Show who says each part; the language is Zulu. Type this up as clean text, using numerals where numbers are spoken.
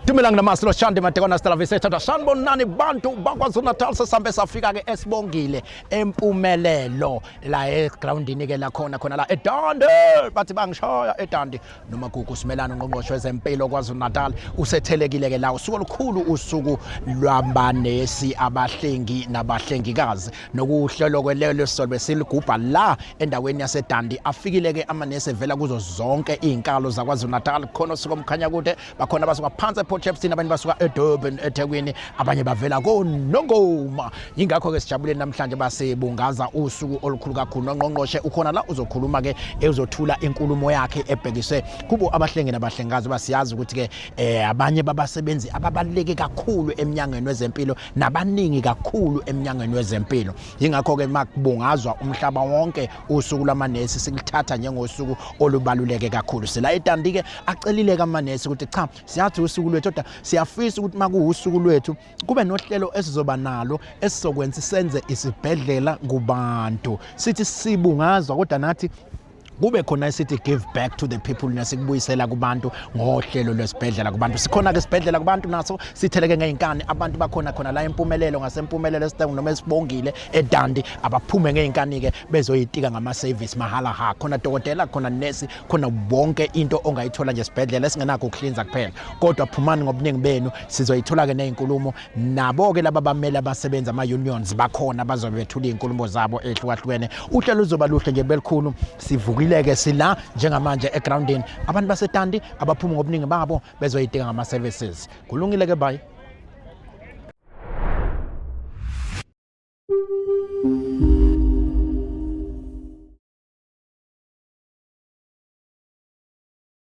Speaker 1: Dumelang namasilo shande matekona Stella Viseta sanibonani bantu bakwaZulu Natal sesambe safika ke esibongile empumelelo la egroundini ke la khona la eDande bathi bangishaya eDande noma gugu simelana ngqongqosho wezempilo kwaZulu Natal usethelekile ke la usuku olukhulu usuku lwabanesi abahlengi nabahlengikazi nokuhlelo kwelelo sisolwe siligubha la endaweni yaseDande afikile ke amanesi evela kuzo zonke izinkalo zakwaZulu Natal khona usuku omkhanya kude bakhona basuka phansi ePortshepstone abanye basuka eDurban eThekwini abanye bavela koNongoma ingakho ke sijabule namhlanje basebungaza usuku olukhulu kakhulu noNgqongqoshe ukhona la uzokhuluma ke ezothula inkulumo yakhe ebhekise kubo abahlengi nabahlengazi basiyazi ukuthi ke abanye babasebenzi ababaluleke kakhulu eminyangweni wezempilo nabaningi kakhulu eminyangweni wezempilo ingakho ke makubungazwa umhlaba wonke usuku lamanesi silithatha njengosuku olubaluleke kakhulu sila eDande ke acelile kamanesi ukuthi cha siyathi usuku lwethu kodwa siyafisa ukuthi makuusuku lwethu kube nohlelo esizoba nalo esizokwenza senze isibhedlela kubantu sithi sibungazwa kodwa nathi kube khona isithi give back to the people nasikubuyisela kubantu ngohlelo lwesibhedlela kubantu sikhona ke isibhedlela kubantu naso sitheleke ngeinkani abantu bakhona la empumelelo ngasempumelelo esithengu noma esibongile eDande abaphume ngeinkani ke bezoyitika ngama service mahala ha khona dokotela khona nurse khona bonke into ongayithola nje esibhedlela esingenakho ukuhlinza kuphela kodwa phumani ngobuningi benu sizoyithola ke nezinkulumo nabo ke laba bamele abasebenza ama unions bakhona bazobe bethula izinkulumo zabo ehlukahlukene uhlelo uzoba luhle nje belikhulu sivuka ileke sila njengamanje egroundini abantu baseDande abaphuma ngobuningi babo bezoyidinga ngama services kulungile ke bye.